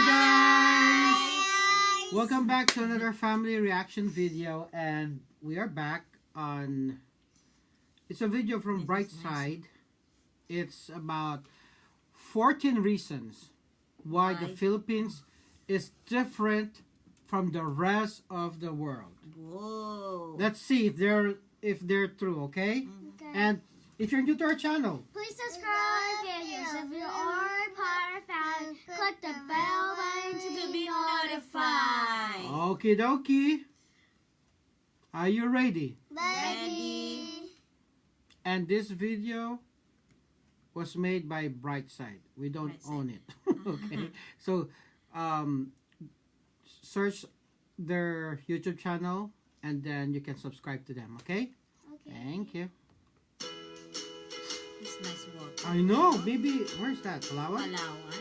guys! Welcome back to another family reaction video, and we are back on. It's a video from Brightside. It's about 14 reasons why the Philippines is different from the rest of the world. Whoa! Let's see if they're true, okay? And if you're new to our channel, please subscribe if you are part of fan. Click the bell button to be notified. okie dokie. Are you ready? Ready. And this video was made by Brightside. We don't own it. Okay. So search their YouTube channel and then you can subscribe to them, okay? Thank you. It's nice walk. I know, baby. Where's that? Palawan? Palawan.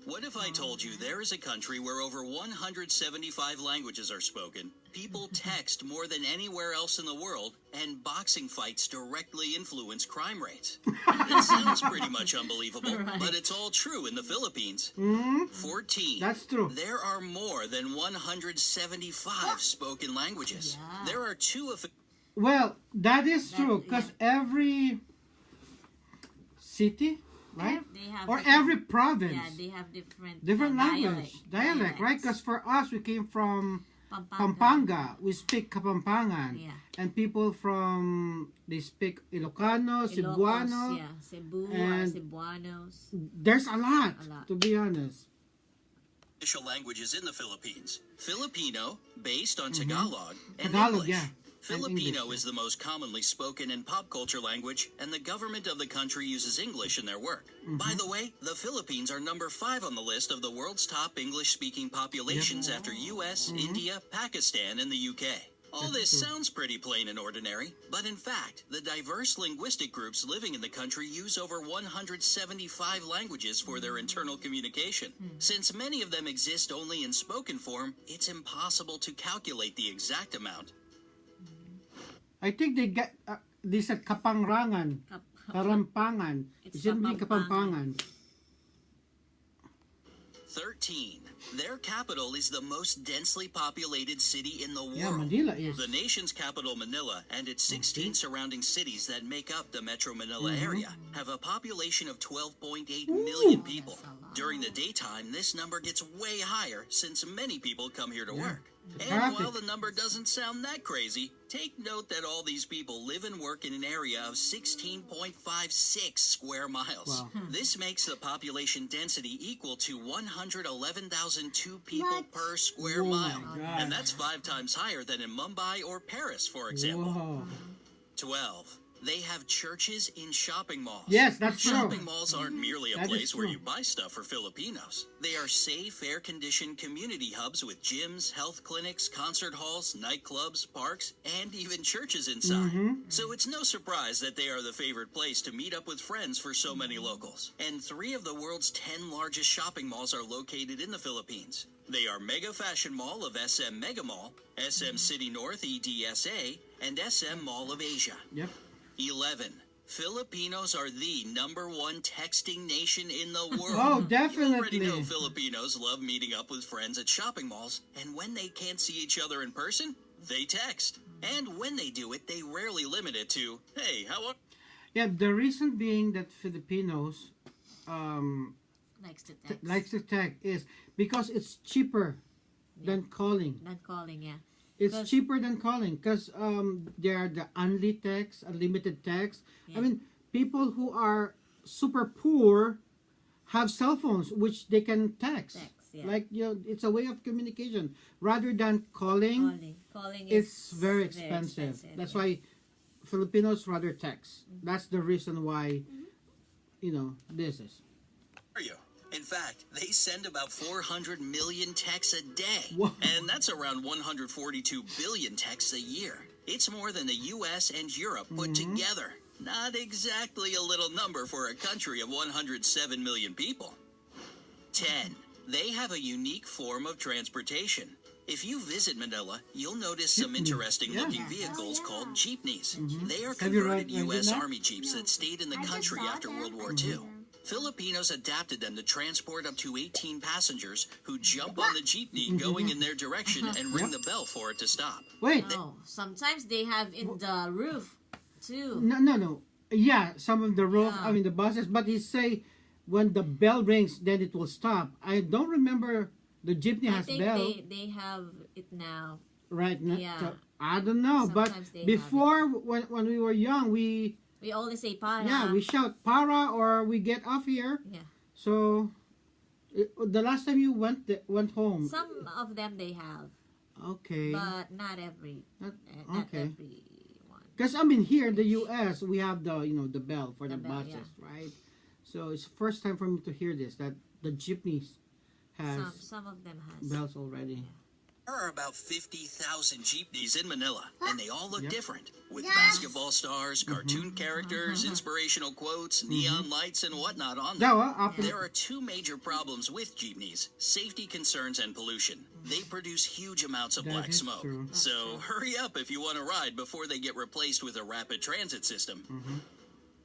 What if I told you there is a country where over 175 languages are spoken, people text more than anywhere else in the world, and boxing fights directly influence crime rates? It sounds pretty much unbelievable, but it's all true in the Philippines. 14. That's true. There are more than 175 spoken languages. Yeah. There are two Well, that is true because every city, right? They have Or every province. Yeah, they have different language, dialect, right? Because for us, we came from Pampanga. We speak Kapampangan. Yeah. And people from, they speak Ilocano, Cebuano. Yeah, Cebu, and Cebuanos. There's a lot, to be honest. official languages in the Philippines. Filipino, based on Tagalog, and Tagalog, English. yeah. Filipino English, is the most commonly spoken in pop culture language, and the government of the country uses English in their work. By the way, the Philippines are number 5 on the list of the world's top English-speaking populations after US, India, Pakistan, and the UK. All this sounds pretty plain and ordinary, but in fact, the diverse linguistic groups living in the country use over 175 languages for their internal communication. Since many of them exist only in spoken form, it's impossible to calculate the exact amount. I think they said Kapangrangan, Karampangan. It shouldn't be Kapampangan. 13. Their capital is the most densely populated city in the world. Yeah, Manila is. The nation's capital, Manila, and its 16 surrounding cities that make up the Metro Manila area have a population of 12.8 million people. During the daytime, this number gets way higher since many people come here to work. And while the number doesn't sound that crazy, take note that all these people live and work in an area of 16.56 square miles. Wow. This makes the population density equal to 111,002 people per square mile. And that's 5 times higher than in Mumbai or Paris, for example. Whoa. 12. They have churches in shopping malls. Yes, that's true. Shopping malls aren't merely a That is place where true. you buy stuff for Filipinos. They are safe, air-conditioned community hubs with gyms, health clinics, concert halls, nightclubs, parks, and even churches inside. So it's no surprise that they are the favorite place to meet up with friends for so many locals. And 3 of the world's 10 largest shopping malls are located in the Philippines. They are Mega Fashion Mall of SM Mega Mall, SM City North EDSA, and SM Mall of Asia. Yep. 11. Filipinos are the #1 texting nation in the world. Oh, You already definitely. know Filipinos love meeting up with friends at shopping malls, and when they can't see each other in person, they text. And when they do it, they rarely limit it to, hey, how are... Yeah, the reason being that Filipinos likes to text is because it's cheaper than calling. Not calling, yeah. It's cheaper than calling because there are the unlimited text. Yeah. I mean, people who are super poor have cell phones which they can text. Like, it's a way of communication rather than calling. Calling It's very expensive. That's why Filipinos rather text. That's the reason why, this is. Are you? In fact, they send about 400 million texts a day. Whoa. And that's around 142 billion texts a year. It's more than the US and Europe put together. Not exactly a little number for a country of 107 million people. 10. They have a unique form of transportation. If you visit Manila, you'll notice some interesting looking vehicles called jeepneys. They are Have you converted ridden U.S. that? Army jeeps that stayed in the country after World War II. Filipinos adapted them to transport up to 18 passengers who jump on the jeepney going in their direction and ring the bell for it to stop. Wait. Oh, sometimes they have in the roof too. No. Yeah, some of the roof, Yeah. I mean the buses, but he say when the bell rings, then it will stop. I don't remember the jeepney I has think bell they have it now. right now. Yeah. So, I don't know, Sometimes they but before when we were young, we We only say para. we shout para or we get off here. Yeah. So the last time you went home, Some of them they have, okay. but not every. Not- Not okay. every one. Because I mean here in the U.S. we have the the bell for the, The bell, buses, right? So it's the first time for me to hear this that the jeepneys has Some of them has. bells already. There are about 50,000 jeepneys in Manila, and they all look Yep. different, with Yes. basketball stars, cartoon characters, inspirational quotes, neon lights, and whatnot on them. Dawa, up There are two major problems with jeepneys: safety concerns and pollution. They produce huge amounts of That black is smoke. true. So hurry up if you want to ride before they get replaced with a rapid transit system.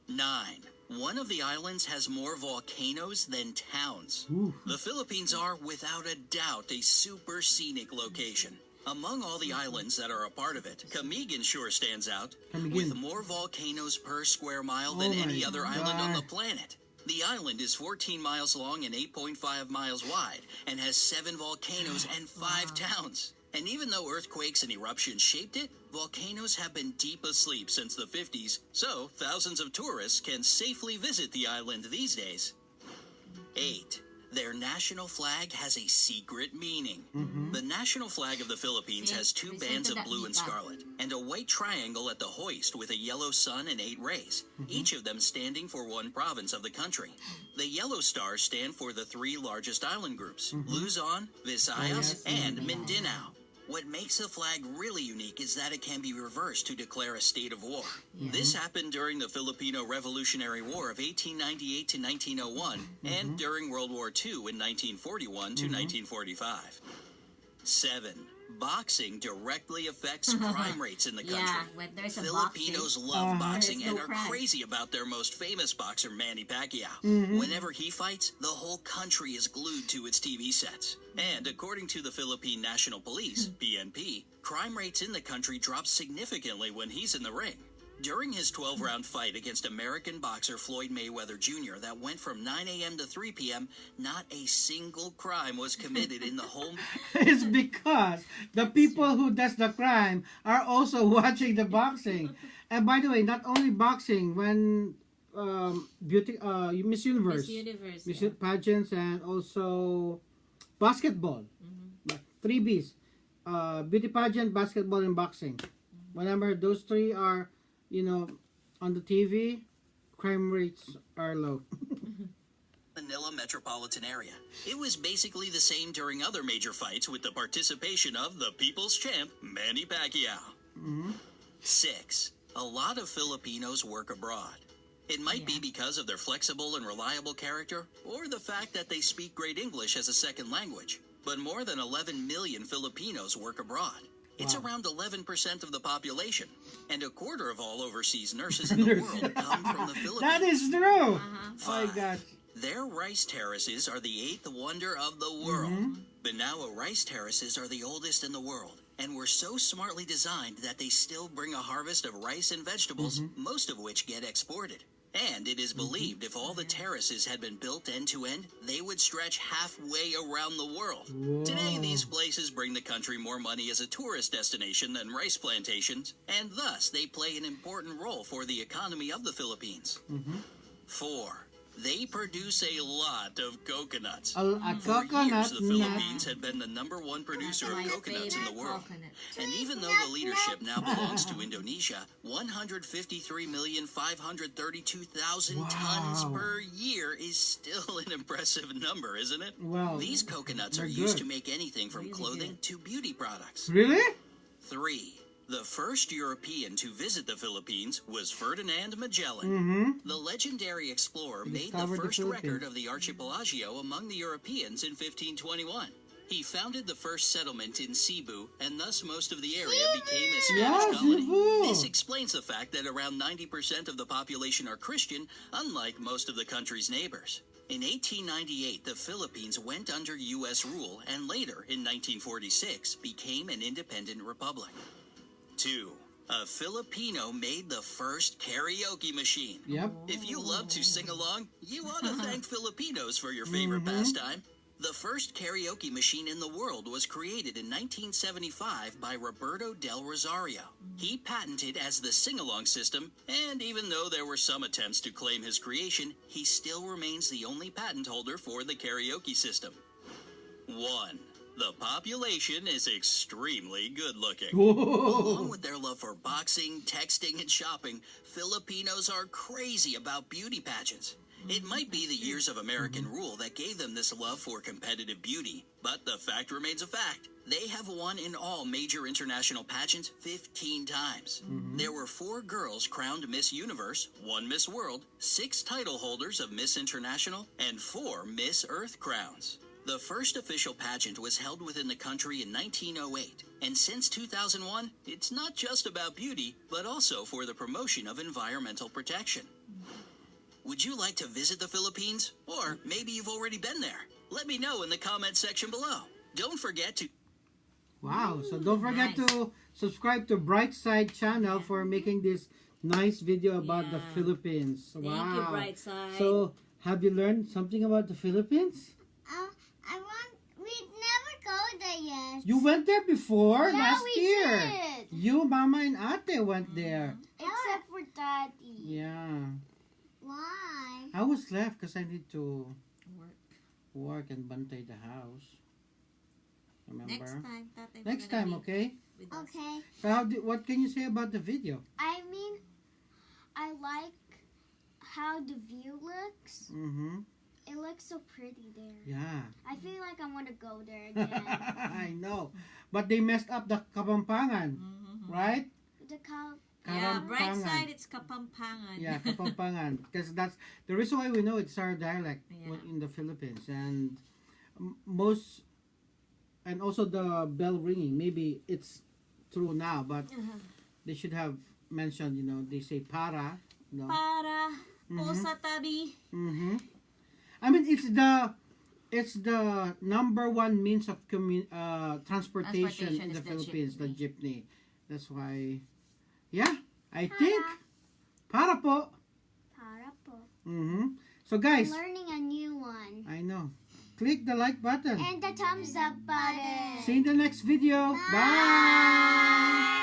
9. One of the islands has more volcanoes than towns. Ooh. The Philippines are, without a doubt, a super scenic location. Among all the islands that are a part of it, Camiguin sure stands out, Camiguin. with more volcanoes per square mile than Oh any my other island on the God. planet. The island is 14 miles long and 8.5 miles wide, and has 7 volcanoes and 5 towns. And even though earthquakes and eruptions shaped it, volcanoes have been deep asleep since the 50s, so thousands of tourists can safely visit the island these days. 8. Their national flag has a secret meaning. The national flag of the Philippines has 2 bands of blue and scarlet, and a white triangle at the hoist with a yellow sun and 8 rays, each of them standing for one province of the country. The yellow stars stand for the 3 largest island groups, Luzon, Visayas, and Mindanao. What makes the flag really unique is that it can be reversed to declare a state of war. This happened during the Filipino Revolutionary War of 1898 to 1901 and during World War II in 1941 to 1945. 7. Boxing directly affects crime rates in the country. Yeah, when there's a Filipinos boxing. love boxing There's and no are crime. crazy about their most famous boxer, Manny Pacquiao. Whenever he fights, the whole country is glued to its TV sets. And according to the Philippine National Police, PNP, crime rates in the country drop significantly when he's in the ring. During his 12-round fight against American boxer Floyd Mayweather Jr. that went from 9 a.m. to 3 p.m., not a single crime was committed in the whole It's because the people who does the crime are also watching the boxing. And by the way, not only boxing, when Miss Universe, Miss Universe. Miss Yeah. pageants, and also basketball, 3 Bs, beauty pageant, basketball, and boxing. Whenever those 3 are, on the TV, crime rates are low. Manila metropolitan area. It was basically the same during other major fights with the participation of the people's champ, Manny Pacquiao. 6. A lot of Filipinos work abroad. It might be because of their flexible and reliable character, or the fact that they speak great English as a second language. But more than 11 million Filipinos work abrood. It's Wow. around 11% of the population, and a quarter of all overseas nurses in the world come from the Philippines. That is true. Oh my 5. gosh. Their rice terraces are the 8th wonder of the world. Banawa rice terraces are the oldest in the world and were so smartly designed that they still bring a harvest of rice and vegetables, most of which get exported. And it is believed if all the terraces had been built end to end, they would stretch halfway around the world. Today, these places bring the country more money as a tourist destination than rice plantations, and thus they play an important role for the economy of the Philippines. 4. They produce a lot of coconuts. A For coconut years, the nut. Philippines had been the number 1 producer of My coconuts in the favorite world. coconut. And even though the leadership now belongs to Indonesia, 153,532,000 tons Wow. per year is still an impressive number, isn't it? Well, These coconuts are they're used good. to make anything from Really clothing to beauty products. Really? 3. The first European to visit the Philippines was Ferdinand Magellan. Mm-hmm. The legendary explorer made the discovered the first record Philippines. of the archipelago among the Europeans in 1521. He founded the first settlement in Cebu, and thus most of the area became a Yeah, Spanish colony. Cebu. This explains the fact that around 90% of the population are Christian, unlike most of the country's neighbors. In 1898, the Philippines went under U.S. rule and later, in 1946, became an independent republic. 2. A Filipino made the first karaoke machine. Yep. If you love to sing along, you ought to thank Filipinos for your favorite pastime. The first karaoke machine in the world was created in 1975 by Roberto Del Rosario. He patented as the sing-along system, and even though there were some attempts to claim his creation, he still remains the only patent holder for the karaoke system. 1. The population is extremely good-looking. Along with their love for boxing, texting, and shopping, Filipinos are crazy about beauty pageants. It might be the years of American rule that gave them this love for competitive beauty, but the fact remains a fact. They have won in all major international pageants 15 times. There were 4 girls crowned Miss Universe, 1 Miss World, 6 title holders of Miss International, and 4 Miss Earth crowns. The first official pageant was held within the country in 1908, and since 2001, it's not just about beauty, but also for the promotion of environmental protection. Would you like to visit the Philippines? Or maybe you've already been there. Let me know in the comment section below. Don't forget to... Wow. So don't forget Nice. to subscribe to Brightside channel for making this nice video about the Yeah. Philippines. Thank Wow. you, Brightside. So have you learned something about the Philippines? We never go there yet. You went there before Yeah, last we year. did. You, Mama, and Ate went there. Except for Daddy. Yeah. Why? I was left because I need to Work. work and bantay the house. Remember? Next time, Tatay, Next we're gonna time, be okay? with us. Okay. So what can you say about the video? I mean, I like how the view looks. Mm-hmm. It looks so pretty there. Yeah. I feel like I want to go there again. I know. But they messed up the Kapampangan, right? The cow. Yeah, Kapampangan. Brightside, it's Kapampangan. Yeah, Kapampangan. Because that's the reason why we know it's our dialect Yeah. in the Philippines. And most, and also the bell ringing, maybe it's true now, but they should have mentioned, they say para. Para po sa tabi. Mm-hmm. I mean, it's the number one means of transportation in Transportation the is the Philippines, the jeepney. jeepney. That's why, yeah, I think para po. Para po. Mm-hmm. So guys, I'm learning a new one. I know. Click the like button. And the thumbs up button. See you in the next video. Bye.